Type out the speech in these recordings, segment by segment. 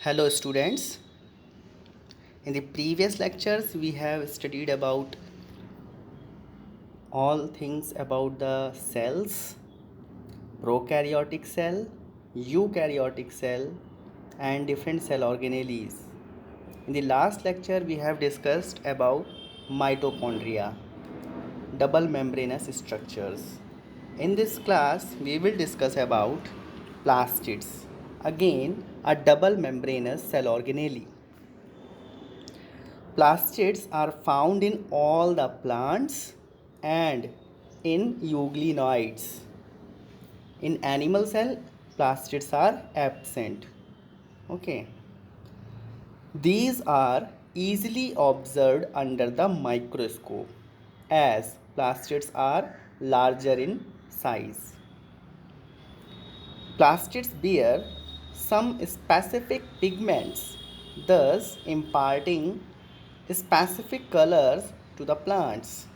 Hello students. In the previous lectures we have studied about all things about the cells, prokaryotic cell, eukaryotic cell and different cell organelles. In the last lecture we have discussed about mitochondria, double membranous structures. In this class we will discuss about plastids, again a double membranous cell organelle. Plastids are found in all the plants and in euglenoids. In animal cell, plastids are absent. Okay. These are easily observed under the microscope as plastids are larger in size. Plastids bear some specific pigments, thus imparting specific colors to the plants.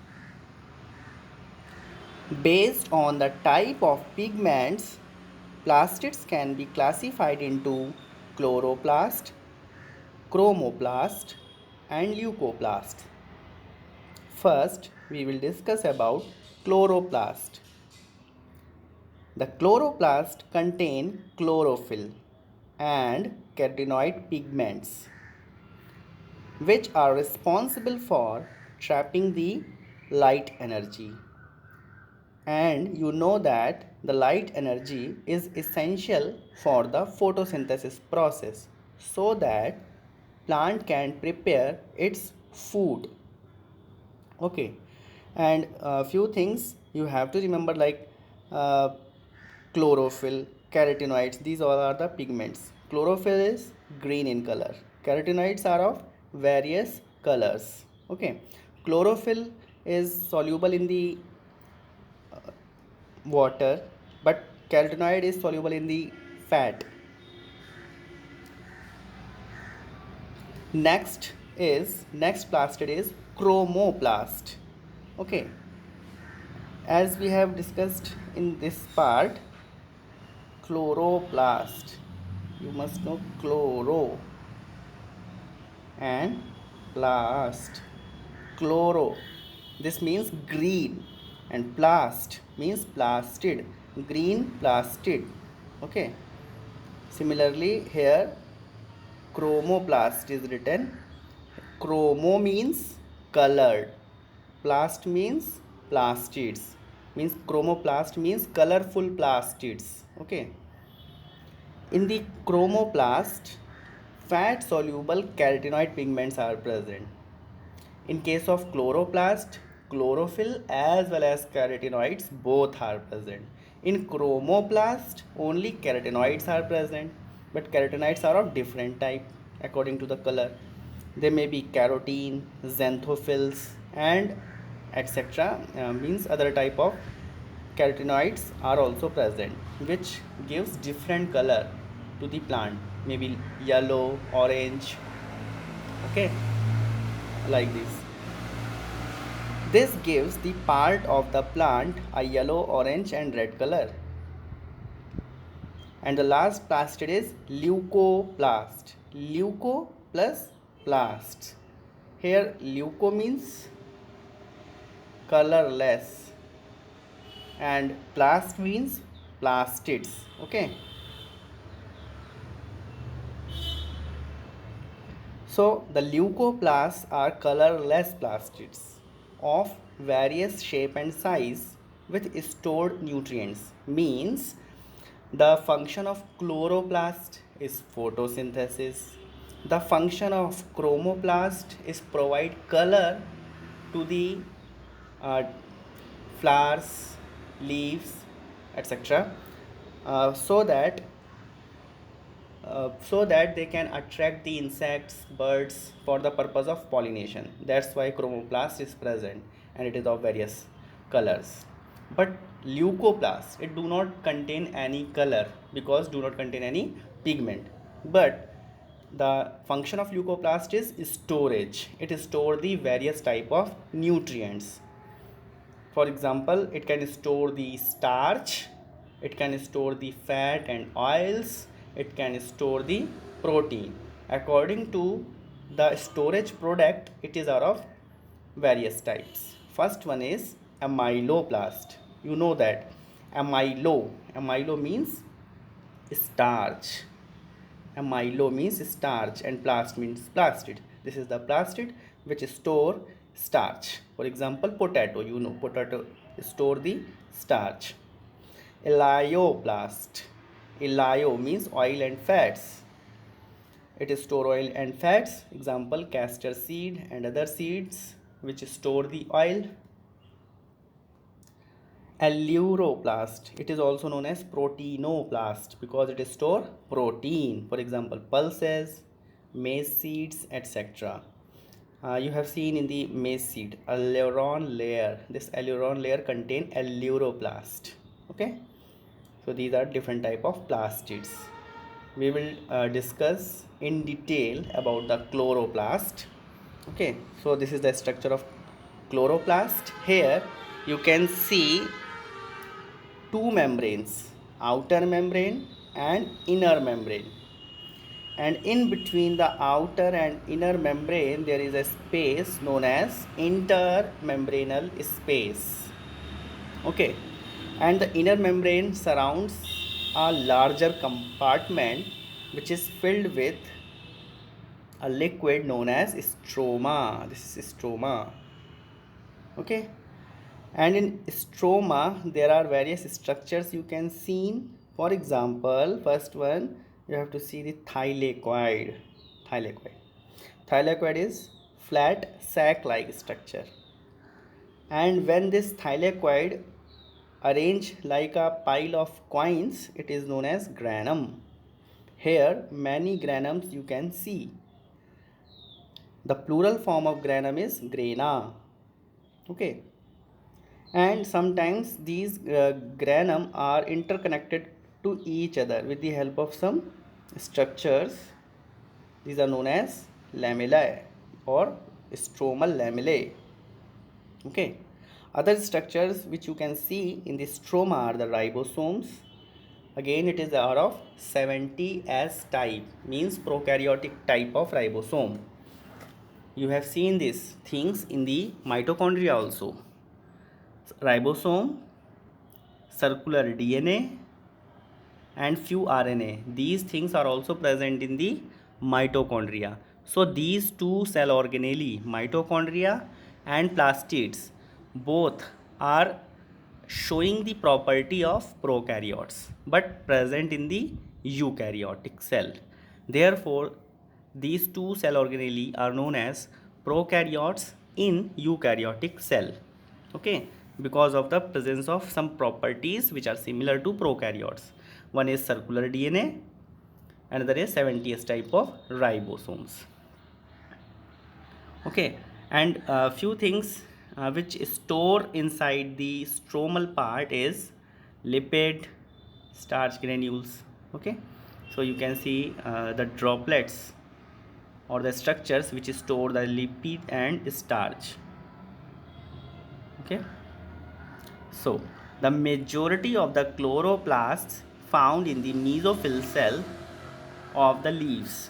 Based on the type of pigments, plastids can be classified into chloroplast, chromoplast, and leucoplast. First, we will discuss about chloroplast. The chloroplast contain chlorophyll and carotenoid pigments, which are responsible for trapping the light energy. And you know that the light energy is essential for the photosynthesis process so that plant can prepare its food. Okay, and a few things you have to remember, like uh, chlorophyll, carotenoids, these all are the pigments. Chlorophyll is green in color, carotenoids are of various colors. Okay, chlorophyll is soluble in the water, but carotenoid is soluble in the fat. Next plastid is chromoplast. Okay, as we have discussed in this part, chloroplast, you must know chloro and plast. Chloro, this means green, and plast means plastid, green plastid. Okay, similarly here chromoplast is written. Chromo means colored, plast means plastids, means chromoplast means colorful plastids. Okay, in the chromoplast, fat soluble carotenoid pigments are present. In case of chloroplast, chlorophyll as well as carotenoids both are present. In chromoplast, only carotenoids are present, but carotenoids are of different type according to the color. They may be carotene, xanthophylls, and etc. Means other type of carotenoids are also present, which gives different color to the plant, maybe yellow, orange. Okay, like this gives the part of the plant a yellow, orange and red color. And the last plastid is leucoplast. Leuco plus plast. Here leuco means colorless and plast means plastids. Okay, so the leucoplasts are colorless plastids of various shape and size with stored nutrients. Means the function of chloroplast is photosynthesis. The function of chromoplast is provide color to the uh, flowers, leaves, etc. So that they can attract the insects, birds for the purpose of pollination. That's why chromoplast is present and it is of various colors. But leucoplast, it do not contain any color because do not contain any pigment. But the function of leucoplast is storage. It store the various type of nutrients. For example, it can store the starch, it can store the fat and oils, it can store the protein. According to the storage product, it is are of various types. First one is amyloplast. You know that amylo means starch. Amylo means starch and plast means plastid. This is the plastid which store starch. For example, potato, you know potato store the starch. Elioplast. Elio means oil and fats. It store oil and fats. Example, castor seed and other seeds which store the oil. Aleuroplast. It is also known as proteinoplast because it store protein. For example, pulses, maize seeds, etc. You have seen in the maize seed aileron layer. This aileron layer contain aleuroplast. Okay, so these are different type of plastids. We will discuss in detail about the chloroplast. Okay, so this is the structure of chloroplast. Here you can see two membranes, outer membrane and inner membrane, and in between the outer and inner membrane there is a space known as intermembranal space. Okay, and the inner membrane surrounds a larger compartment which is filled with a liquid known as stroma. This is stroma. Okay, and in stroma there are various structures you can see. For example, first one you have to see the thylakoid. Thylakoid is flat sac like structure, and when this thylakoid arranged like a pile of coins, it is known as granum. Here many granums you can see. The plural form of granum is grana. Okay, and sometimes these granum are interconnected to each other with the help of some structures. These are known as lamellae or stromal lamellae. Okay, other structures which you can see in the stroma are the ribosomes. Again, it is are of 70S type, means prokaryotic type of ribosome. You have seen these things in the mitochondria also. Ribosome, circular DNA and few RNA. These things are also present in the mitochondria. So these two cell organelle, mitochondria and plastids, both are showing the property of prokaryotes but present in the eukaryotic cell. Therefore, these two cell organelle are known as prokaryotes in eukaryotic cell. Okay, because of the presence of some properties which are similar to prokaryotes. One is circular DNA, another is 70S type of ribosomes. Okay, and a few things which store inside the stromal part is lipid, starch granules. Okay, so you can see the droplets or the structures which store the lipid and starch. Okay, so the majority of the chloroplasts found in the mesophyll cell of the leaves.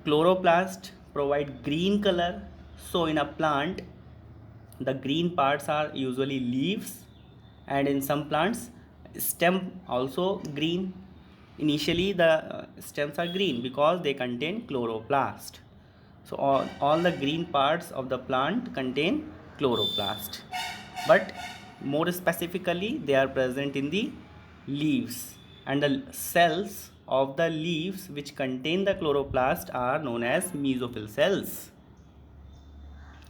Chloroplast provide green color. So in a plant, the green parts are usually leaves, and in some plants, stem also green. Initially, the stems are green because they contain chloroplast. So all the green parts of the plant contain chloroplast, but more specifically they are present in the leaves, and the cells of the leaves which contain the chloroplast are known as mesophyll cells.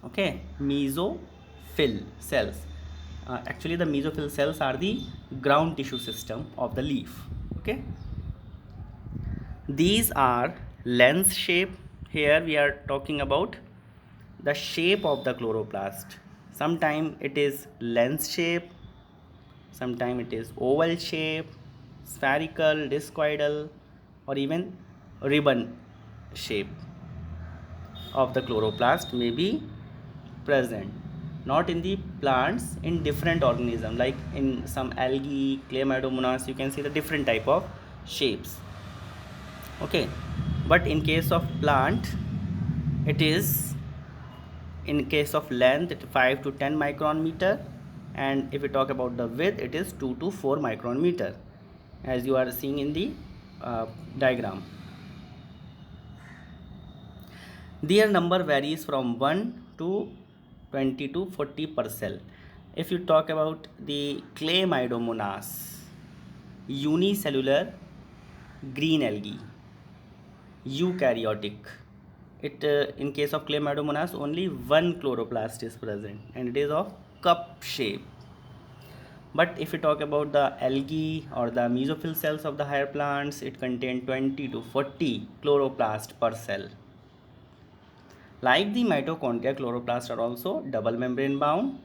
Okay, mesophyll cells. Actually the mesophyll cells are the ground tissue system of the leaf. Okay, these are lens shape. Here we are talking about the shape of the chloroplast. Sometimes it is lens shape, sometimes it is oval shape, spherical, discoidal, or even ribbon shape of the chloroplast may be present. Not in the plants, in different organisms, like in some algae, Chlamydomonas, you can see the different type of shapes. Okay, but in case of plant it is, in case of length it 5 to 10 micron meter, and if we talk about the width it is 2 to 4 micron meter, as you are seeing in the diagram. Their number varies from 1 to 20 to 40 per cell. If you talk about the Chlamydomonas, unicellular green algae, eukaryotic. It in case of Chlamydomonas only one chloroplast is present and it is of cup shape. But if we talk about the algae or the mesophyll cells of the higher plants, it contains 20 to 40 chloroplast per cell. Like the mitochondria, chloroplasts are also double membrane bound.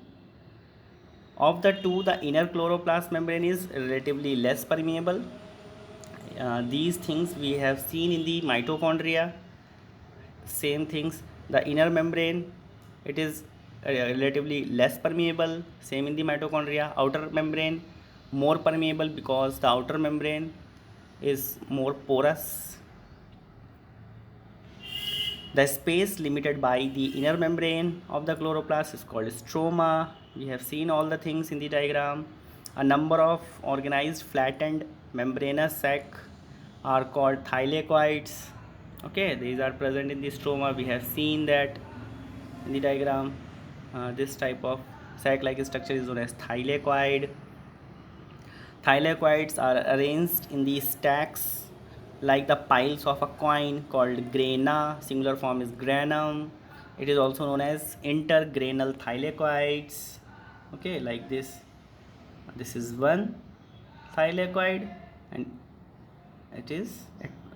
Of the two, the inner chloroplast membrane is relatively less permeable. These things we have seen in the mitochondria. Same things, the inner membrane, it is relatively less permeable. Same in the mitochondria. Outer membrane more permeable because the outer membrane is more porous. The space limited by the inner membrane of the chloroplast is called stroma. We have seen all the things in the diagram. A number of organized flattened membranous sac are called thylakoids. Okay, these are present in the stroma. We have seen that in the diagram. This type of sac-like structure is known as thylakoid. Thylakoids are arranged in the stacks like the piles of a coin called grana. Singular form is granum. It is also known as intergranal thylakoids. Okay, like this. This is one thylakoid, and it is,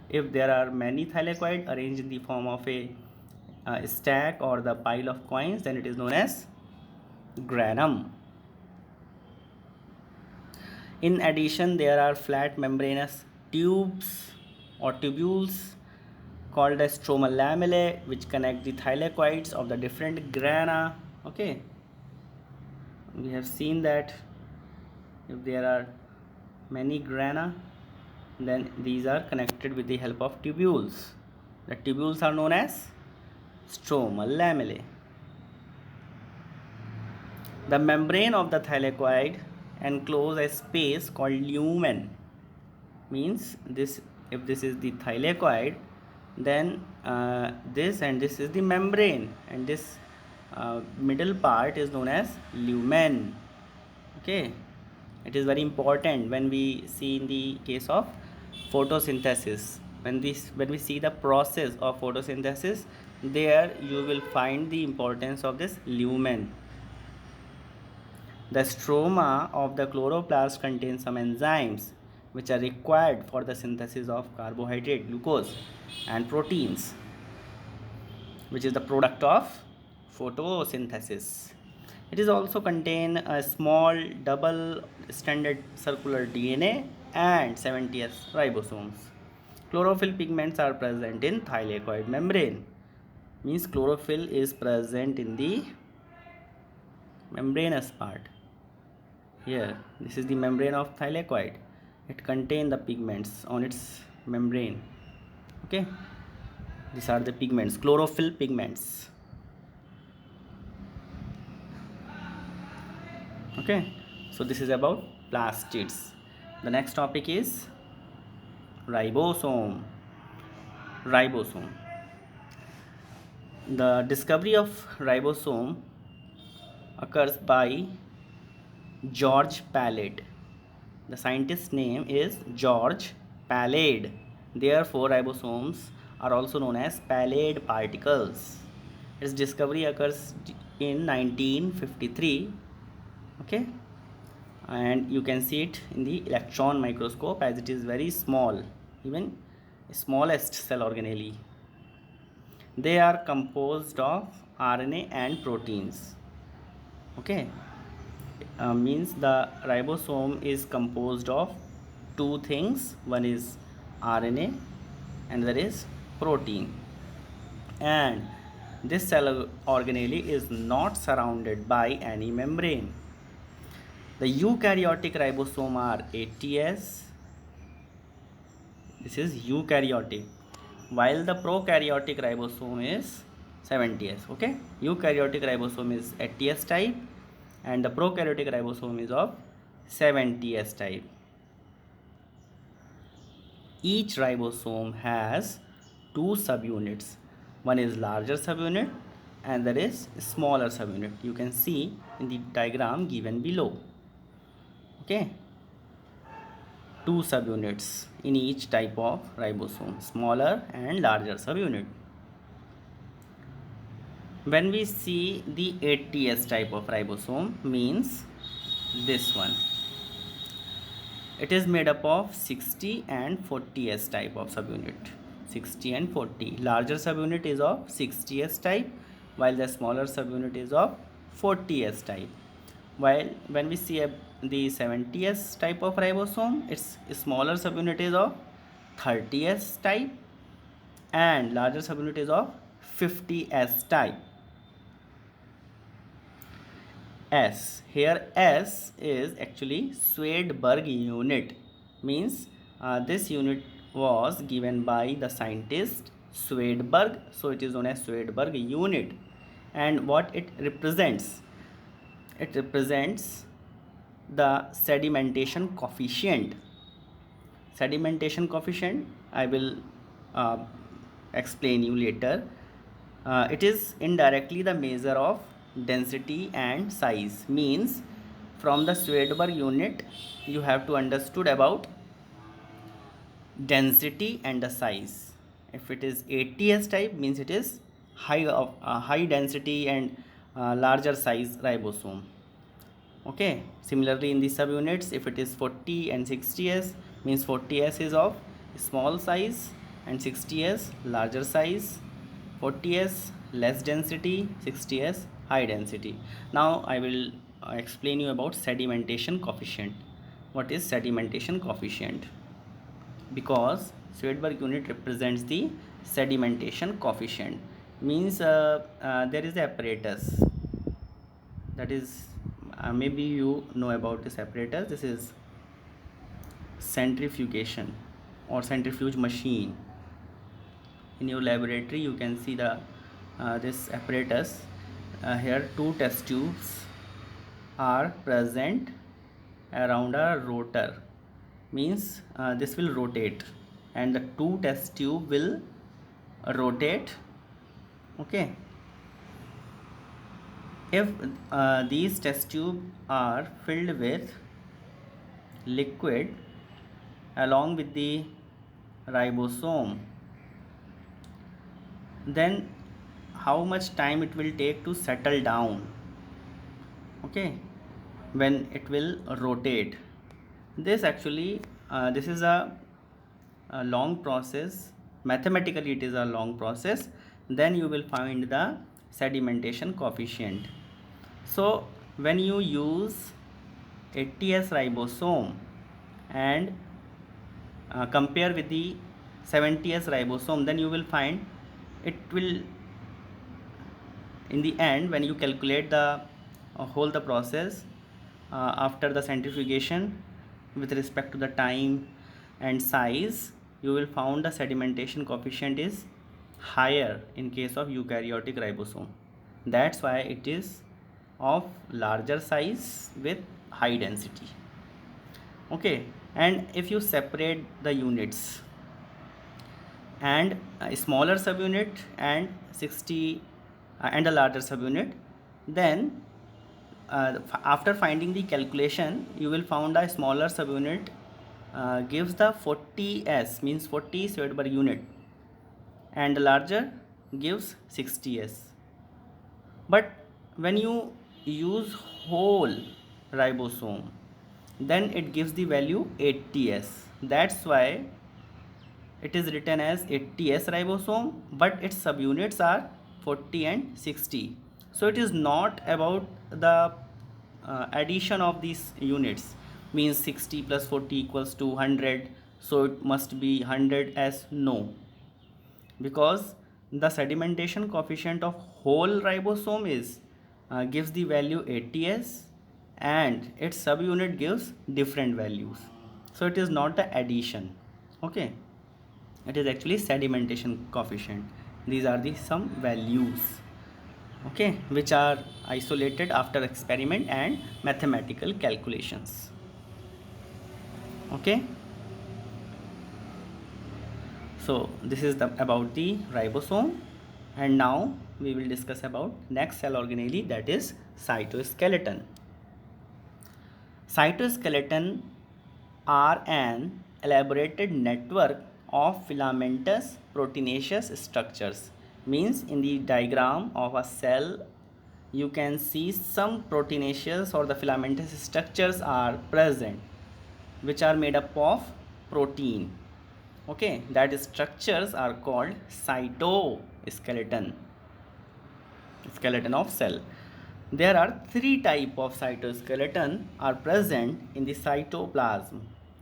if there are many thylakoid arranged in the form of a stack or the pile of coins, then it is known as granum. In addition, there are flat membranous tubes or tubules called as stromal lamellae, which connect the thylakoids of the different grana. Okay, we have seen that if there are many grana, then these are connected with the help of tubules. The tubules are known as stromal lamellae. The membrane of the thylakoid enclose a space called lumen. Means this, if this is the thylakoid, then this and this is the membrane, and this middle part is known as lumen. Okay, it is very important when we see in the case of photosynthesis. When we see the process of photosynthesis, there you will find the importance of this lumen. The stroma of the chloroplast contains some enzymes which are required for the synthesis of carbohydrate, glucose, and proteins, which is the product of photosynthesis. It is also contain a small double-stranded circular DNA and 70S ribosomes. Chlorophyll pigments are present in thylakoid membrane. Means chlorophyll is present in the membranous part. Here, this is the membrane of thylakoid. It contains the pigments on its membrane. Okay, these are the pigments, chlorophyll pigments. Okay, so this is about plastids. The next topic is ribosome. Ribosome. The discovery of ribosome occurs by George Palade. The scientist's name is George Palade. Therefore, ribosomes are also known as Palade particles. Its discovery occurs in 1953. Okay, and you can see it in the electron microscope as it is very small, even smallest cell organelle. They are composed of RNA and proteins. Okay, means the ribosome is composed of two things. One is RNA and there is protein, and this cell organelle is not surrounded by any membrane. The eukaryotic ribosome are ATS. This is eukaryotic. while the prokaryotic ribosome is 70s. Okay, eukaryotic ribosome is 80s type and the prokaryotic ribosome is of 70s type. Each ribosome has two subunits. One is larger subunit and that is smaller subunit. You can see in the diagram given below. Okay, two subunits in each type of ribosome, smaller and larger subunit. When we see the 80s type of ribosome, means this one. It is made up of 60 and 40s type of subunit. 60 and 40. Larger subunit is of 60s type, while the smaller subunit is of 40s type. While when we see the 70s type of ribosome, its smaller subunit is of 30s type and larger subunit is of 50s type. S. Here S is actually Swedberg unit. Means this unit was given by the scientist Swedberg. So it is known as Swedberg unit. And what it represents? It represents the sedimentation coefficient. Sedimentation coefficient I will explain you later. It is indirectly the measure of density and size. Means from the Swedberg unit you have to understood about density and the size. If it is 80s type, means it is high density and larger size ribosome. Okay, similarly in the subunits, if it is 40 and 60s, means 40s is of small size and 60s larger size, 40s less density, 60s high density. Now I will explain you about sedimentation coefficient. What is sedimentation coefficient? Because Swedberg unit represents the sedimentation coefficient. Means there is the apparatus, that is maybe you know about this apparatus. This is centrifugation or centrifuge machine. In your laboratory you can see the this apparatus. Here two test tubes are present around a rotor. Means this will rotate and the two test tube will rotate. Okay, if these test tubes are filled with liquid along with the ribosome, then how much time it will take to settle down? Okay, when it will rotate. This actually this is a long process. Mathematically it is a long process. Then you will find the sedimentation coefficient. So when you use 80s ribosome and compare with the 70s ribosome, then you will find it will, in the end when you calculate the whole the process after the centrifugation with respect to the time and size, you will found the sedimentation coefficient is higher in case of eukaryotic ribosome. That's why it is of larger size with high density. Okay, and if you separate the units and a smaller subunit and 60 and a larger subunit, then after finding the calculation you will found a smaller subunit gives the 40s, means 40 Swedberg unit, and the larger gives 60s. But when you use whole ribosome, then it gives the value 80s. That's why it is written as 80s ribosome, but its subunits are 40 and 60. So it is not about the addition of these units. Means 60 plus 40 equals to 100, so it must be 100 as no, because the sedimentation coefficient of whole ribosome is gives the value 80s and its subunit gives different values. So it is not the addition. Okay, It is actually sedimentation coefficient. These are the some values, okay, which are isolated after experiment and mathematical calculations. Okay, so this is about the ribosome, and now we will discuss about next cell organelle, that is cytoskeleton. Cytoskeleton are an elaborated network of filamentous proteinaceous structures. Means in the diagram of a cell you can see some proteinaceous or the filamentous structures are present, which are made up of protein. Okay, that structures are called cytoskeleton, skeleton of cell. There are three types of cytoskeleton are present in the cytoplasm.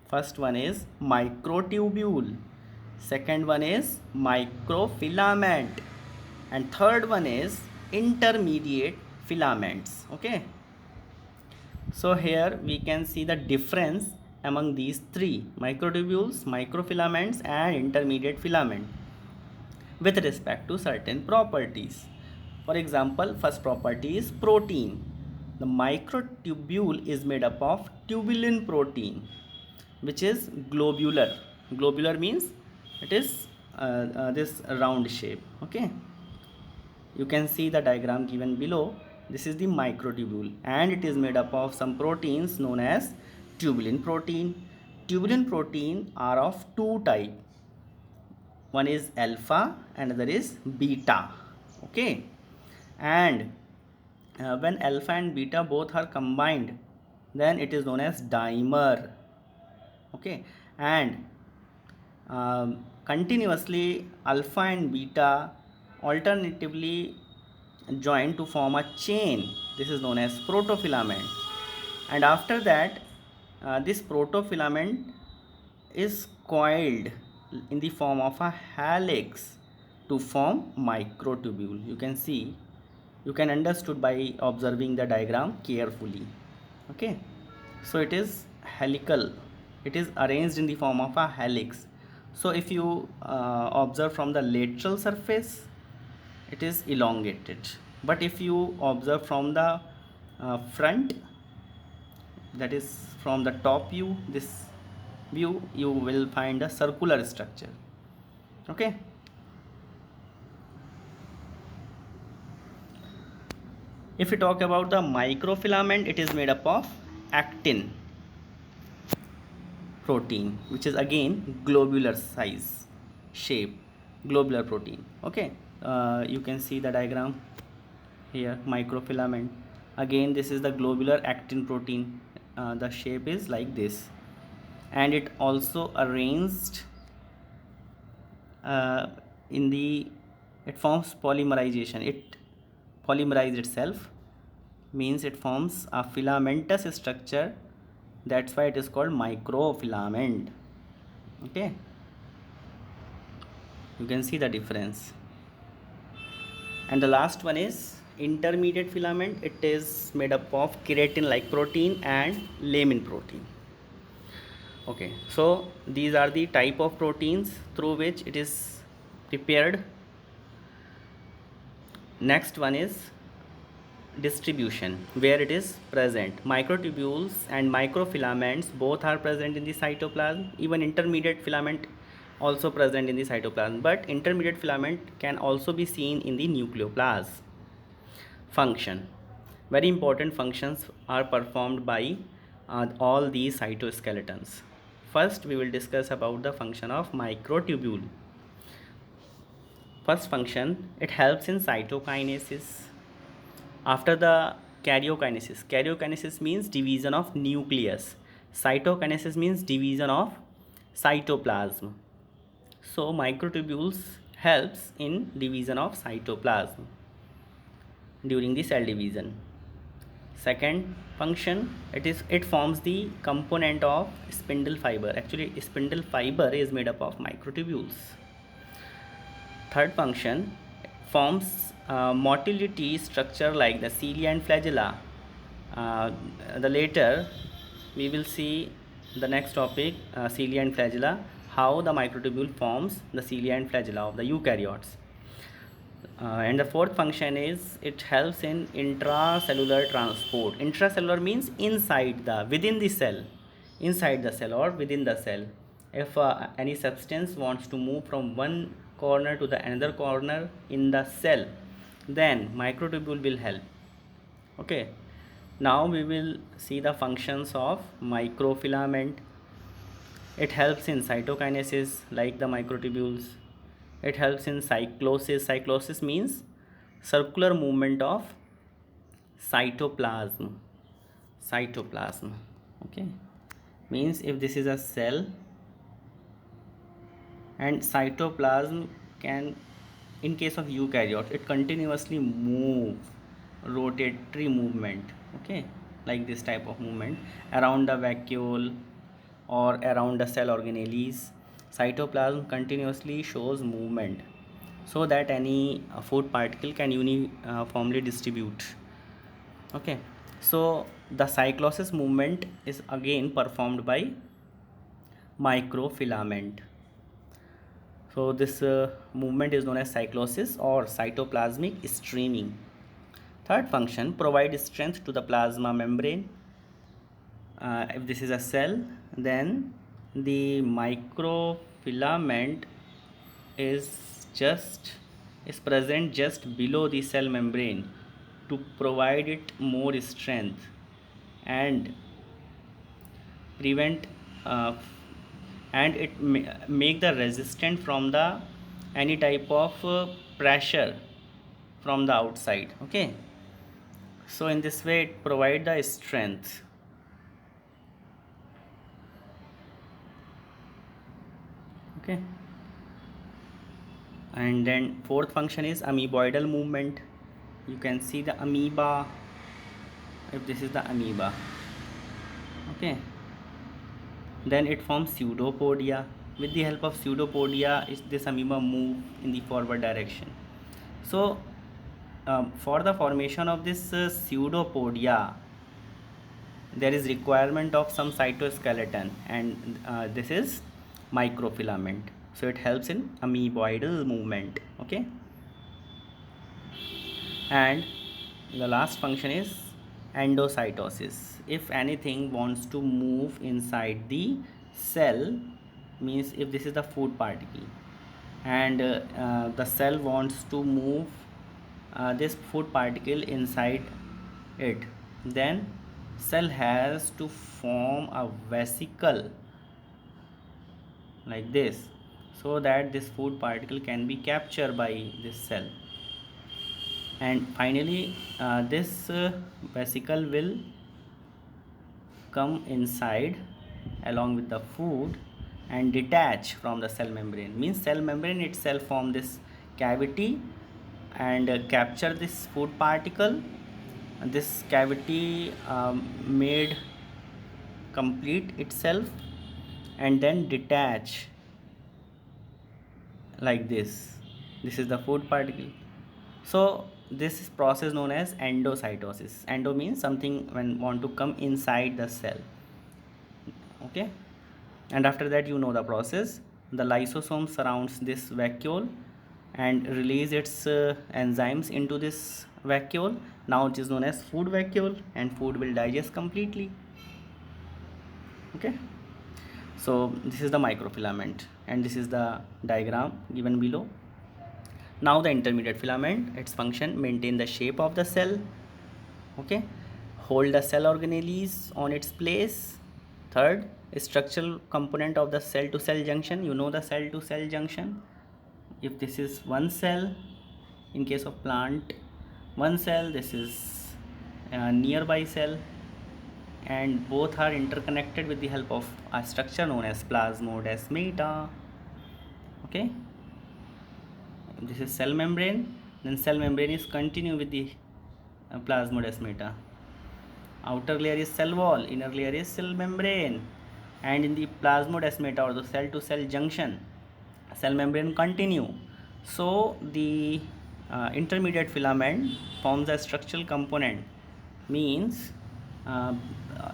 First one is microtubule, second one is microfilament, and third one is intermediate filaments. Okay, so here we can see the difference among these three: microtubules, microfilaments, and intermediate filament with respect to certain properties. For example, first property is protein. The microtubule is made up of tubulin protein, which is globular. Globular means it is this round shape. Okay, you can see the diagram given below. This is the microtubule, and it is made up of some proteins known as tubulin protein. Tubulin protein are of two types. One is alpha, another is beta. Okay, and when alpha and beta both are combined, then it is known as dimer. Okay, and continuously alpha and beta alternatively join to form a chain. This is known as protofilament, and after that this protofilament is coiled in the form of a helix to form microtubule. You can see, you can understood by observing the diagram carefully. Okay, so it is helical, it is arranged in the form of a helix. So if you observe from the lateral surface, it is elongated, but if you observe from the front, that is from the top view, this view, you will find a circular structure. Okay, if we talk about the microfilament, it is made up of actin protein, which is again globular size shape, globular protein. Okay, you can see the diagram here. Microfilament, again this is the globular actin protein. The shape is like this, and it also arranged in the, it forms polymerization, it polymerize itself, means it forms a filamentous structure. That's why it is called microfilament. Okay, you can see the difference. And the last one is intermediate filament. It is made up of keratin like protein and lamin protein. Okay, so these are the type of proteins through which it is prepared. Next one is distribution, where it is present. Microtubules and microfilaments both are present in the cytoplasm. Even intermediate filament also present in the cytoplasm, but intermediate filament can also be seen in the nucleoplasm. Function, very important functions are performed by all these cytoskeletons. First we will discuss about the function of microtubule. First function, it helps in cytokinesis. After the karyokinesis, karyokinesis means division of nucleus, cytokinesis means division of cytoplasm. So microtubules helps in division of cytoplasm during the cell division. Second function, it forms the component of spindle fiber. Actually spindle fiber is made up of microtubules. Third function, forms motility structure like the cilia and flagella. The later we will see the next topic, cilia and flagella, how the microtubule forms the cilia and flagella of the eukaryotes. And the fourth function is it helps in intracellular transport. Intracellular means inside the, within the cell, inside the cell or within the cell. If any substance wants to move from one corner to the another corner in the cell, then microtubule will help. Okay, now we will see the functions of microfilament. It helps in cytokinesis like the microtubules. It helps in cyclosis. Cyclosis means circular movement of cytoplasm. Cytoplasm. Okay. Means if this is a cell and cytoplasm can, in case of eukaryote, it continuously move, rotatory movement. Okay. Like this type of movement around the vacuole or around the cell organelles. Cytoplasm continuously shows movement so that any food particle can uniformly distribute. Okay, so the cyclosis movement is again performed by microfilament. So this movement is known as cyclosis or cytoplasmic streaming. Third function, provide strength to the plasma membrane. If this is a cell, then the microfilament is present just below the cell membrane to provide it more strength and prevent and it make the resistant from the any type of pressure from the outside. Okay, so in this way it provide the strength. Okay, and then fourth function is amoeboidal movement. You can see the amoeba. If this is the amoeba, okay, then it forms pseudopodia. With the help of pseudopodia, this amoeba move in the forward direction. So for the formation of this pseudopodia, there is requirement of some cytoskeleton, and this is microfilament. So it helps in amoeboidal movement. Okay, and the last function is endocytosis. If anything wants to move inside the cell, means if this is the food particle and the cell wants to move this food particle inside it, then cell has to form a vesicle like this so that this food particle can be captured by this cell. And finally this vesicle will come inside along with the food and detach from the cell membrane. Means cell membrane itself form this cavity and capture this food particle. This cavity made complete itself and then detach like this. This is the food particle. So this is process known as endocytosis. Endo means something when want to come inside the cell. Okay, and after that you know the process. The lysosome surrounds this vacuole and release its enzymes into this vacuole. Now it is known as food vacuole, and food will digest completely. Okay, so this is the microfilament and this is the diagram given below. Now the intermediate filament, its function, maintain the shape of the cell. Okay, hold the cell organelles on its place. Third, structural component of the cell to cell junction. You know the cell to cell junction. If this is one cell, in case of plant, one cell, this is a nearby cell, and both are interconnected with the help of a structure known as plasmodesmata. Okay, this is cell membrane, then cell membrane is continue with the plasmodesmata. Outer layer is cell wall, inner layer is cell membrane, and in the plasmodesmata or the cell to cell junction, cell membrane continue. So the intermediate filament forms a structural component. Means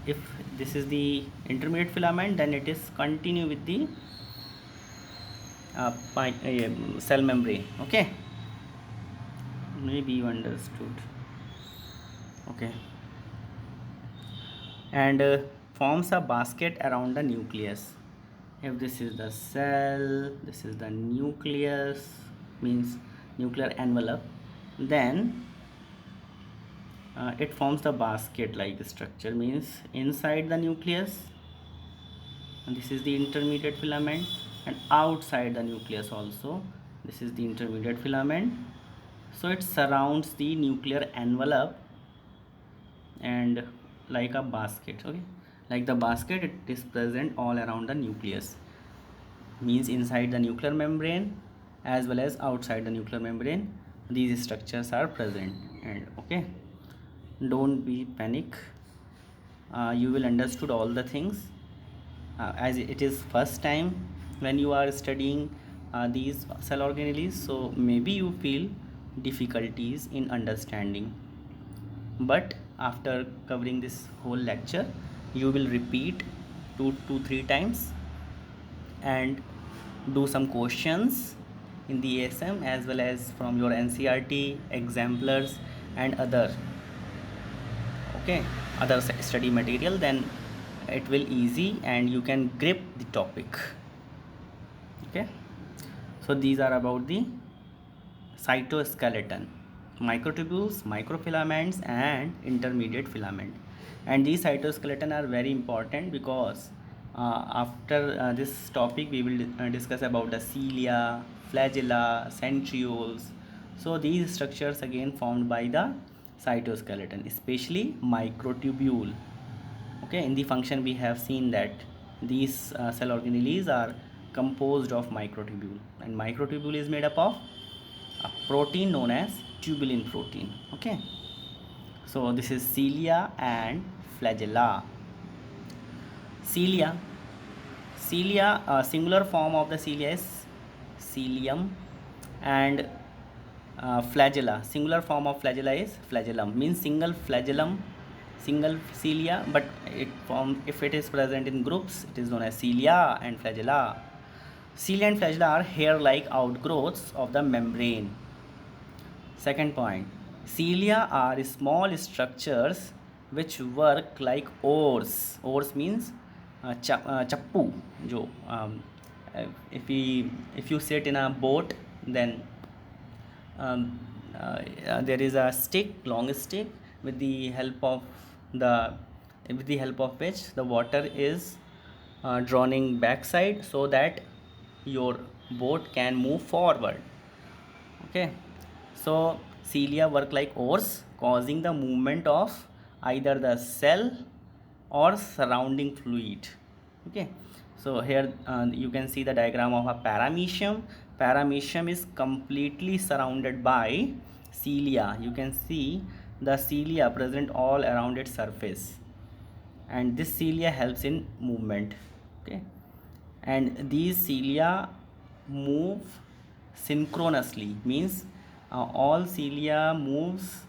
if this is the intermediate filament, then it is continue with the cell membrane. Okay, maybe you understood. Okay, and forms a basket around the nucleus. If this is the cell, this is the nucleus, means nuclear envelope, then it forms the basket like structure, means inside the nucleus, and this is the intermediate filament, and outside the nucleus also, this is the intermediate filament. So it surrounds the nuclear envelope and like a basket. Okay, like the basket, it is present all around the nucleus, means inside the nuclear membrane as well as outside the nuclear membrane, these structures are present. And okay, don't be panic, you will understood all the things, as it is first time when you are studying these cell organelles, so maybe you feel difficulties in understanding, but after covering this whole lecture you will repeat 2 to 3 times and do some questions in the ASM as well as from your NCRT exemplars and okay, other study material, then it will easy and you can grip the topic. Okay, so these are about the cytoskeleton, microtubules, microfilaments and intermediate filament. And these cytoskeleton are very important because after this topic we will discuss about the cilia, flagella, centrioles. So these structures again formed by the cytoskeleton, especially microtubule. Okay, in the function we have seen that these cell organelles are composed of microtubule, and microtubule is made up of a protein known as tubulin protein. Okay, so this is cilia and flagella. Cilia cilia singular form of the cilia is cilium, and flagella, singular form of flagella is flagellum, means single flagellum, single cilia, but it form, if it is present in groups, it is known as cilia and flagella. Cilia and flagella are hair like outgrowths of the membrane. Second point, cilia are small structures which work like oars. Oars means chappu jo if you sit in a boat, then um, there is a stick, long stick, with the help of the with the help of which the water is drowning backside so that your boat can move forward. Okay, so cilia work like oars, causing the movement of either the cell or surrounding fluid. Okay, so here you can see the diagram of a paramecium. Paramecium is completely surrounded by cilia. You can see the cilia present all around its surface, and this cilia helps in movement. Okay, and these cilia move synchronously, means all cilia moves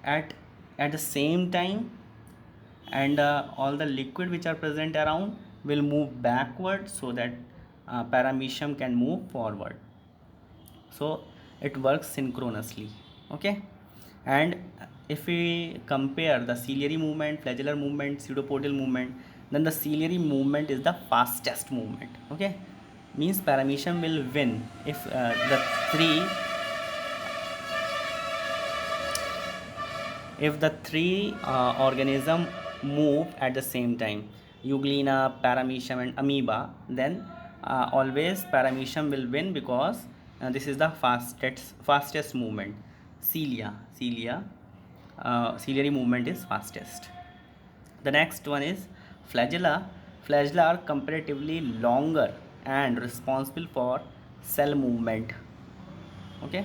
at the same time, and all the liquid which are present around will move backward so that paramecium can move forward. So it works synchronously. Okay, and if we compare the ciliary movement, flagellar movement, pseudopodial movement, then the ciliary movement is the fastest movement. Okay, means paramecium will win if the three organism move at the same time, euglena, paramecium and amoeba, then always paramecium will win because this is the fastest movement. Ciliary movement is fastest. The next one is flagella. Flagella are comparatively longer and responsible for cell movement. Okay,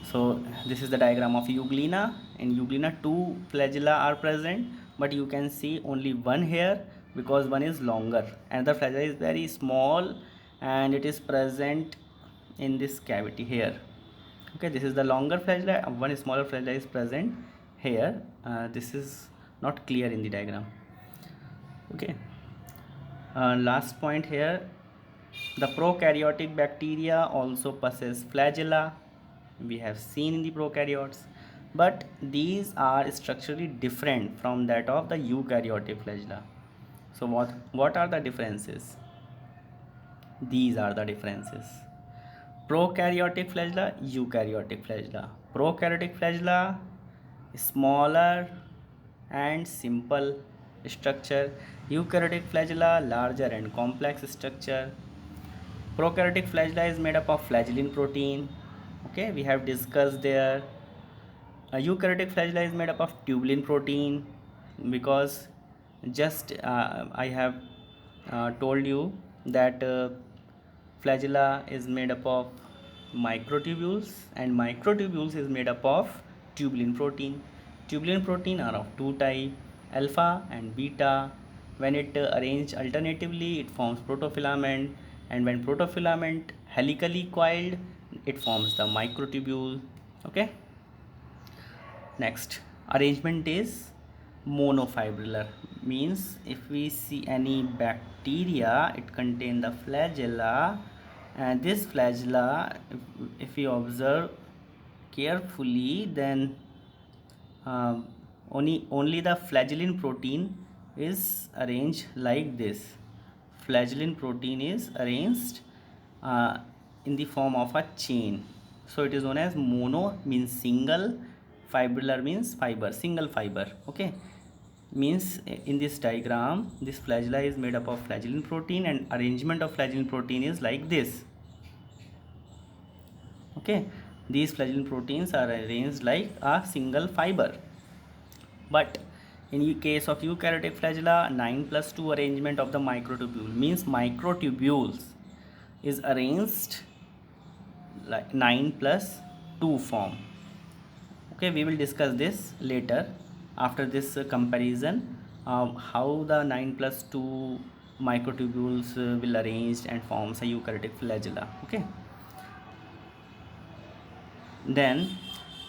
so this is the diagram of euglena. In euglena, two flagella are present, but you can see only one here because one is longer. Another flagella is very small and it is present in this cavity here. Okay, this is the longer flagella, one smaller flagella is present here. This is not clear in the diagram. Okay, last point here, The prokaryotic bacteria also possess flagella, we have seen in the prokaryotes, but these are structurally different from that of the eukaryotic flagella. So what are the differences? These are the differences: prokaryotic flagella, eukaryotic flagella. Prokaryotic flagella, smaller and simple structure. Eukaryotic flagella, larger and complex structure. Prokaryotic flagella is made up of flagellin protein. Okay, we have discussed there. Eukaryotic flagella is made up of tubulin protein, because just I have told you that flagella is made up of microtubules, and microtubules is made up of tubulin protein. Tubulin protein are of two types, alpha and beta. When it arranged alternatively, it forms protofilament, and when protofilament helically coiled, it forms the microtubule. Okay. Next, arrangement is monofibrillar, means if we see any bacteria, it contain the flagella, and this flagella, if we observe carefully, then uh, only the flagellin protein is arranged like this. Flagellin protein is arranged uh, in the form of a chain. So it is known as mono, means single, fibrillar means fiber, single fiber. Okay, means in this diagram, this flagella is made up of flagellin protein, and arrangement of flagellin protein is like this. Okay, these flagellin proteins are arranged like a single fiber. But in the case of eukaryotic flagella, 9+2 arrangement of the microtubule, means microtubules is arranged like 9+2 form. Okay, we will discuss this later after this comparison, how the 9+2 microtubules will arrange and forms a eukaryotic flagella. Okay. Then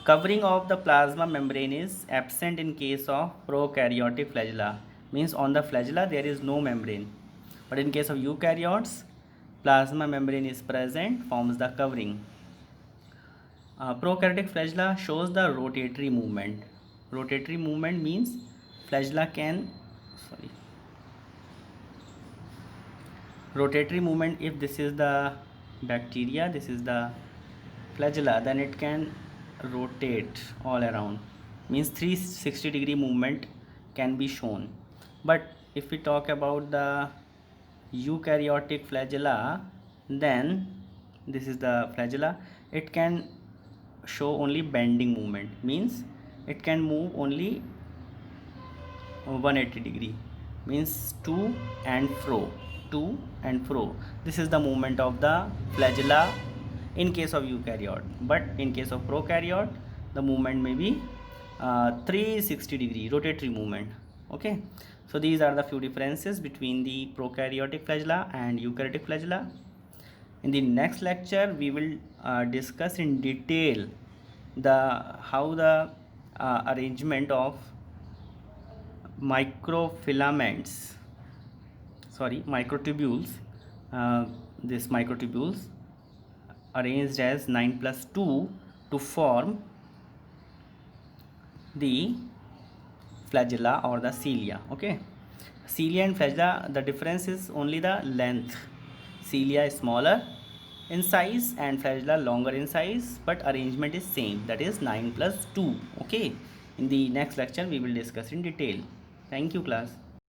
covering of the plasma membrane is absent in case of prokaryotic flagella, means on the flagella there is no membrane, but in case of eukaryotes, plasma membrane is present, forms the covering. Prokaryotic flagella shows the rotatory movement. Rotatory movement means flagella can, rotatory movement, if this is the bacteria, this is the flagella, then it can rotate all around, means 360-degree movement can be shown. But if we talk about the eukaryotic flagella, then this is the flagella, it can show only bending movement, means it can move only 180-degree, means to and fro. This is the movement of the flagella in case of eukaryote, but in case of prokaryote, the movement may be 360-degree rotatory movement. Okay, so these are the few differences between the prokaryotic flagella and eukaryotic flagella. In the next lecture, we will discuss in detail how the arrangement of microtubules, this microtubules arranged as 9+2 to form the flagella or the cilia. Okay, cilia and flagella, the difference is only the length. Cilia is smaller in size and flagella longer in size, but arrangement is same, that is 9+2. Okay, in the next lecture we will discuss in detail. Thank you, class.